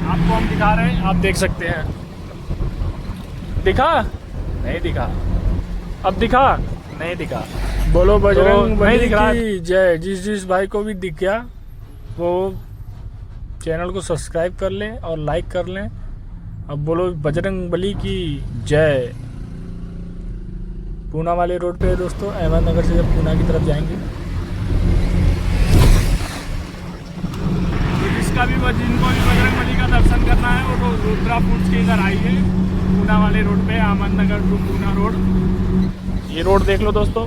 आपको हम दिखा रहे हैं, आप देख सकते हैं। दिखा? नहीं दिखा। अब दिखा? नहीं दिखा। बोलो बजरंग नहीं बली दिख रहा है। की जय। जिस भाई को भी दिख गया वो चैनल को सब्सक्राइब कर लें और लाइक कर लें। अब बोलो बजरंग बली की जय। पूना वाले रोड पे है दोस्तों, अहमदनगर से जब पूना की तरफ जाएंगे। तो जिसको भी बजरंग बली का दर्शन करना है वो तो रुद्रा फूड्स के इधर आइए, पूना वाले रोड पे, अहमदनगर टू पूना रोड। ये रोड देख लो दोस्तों।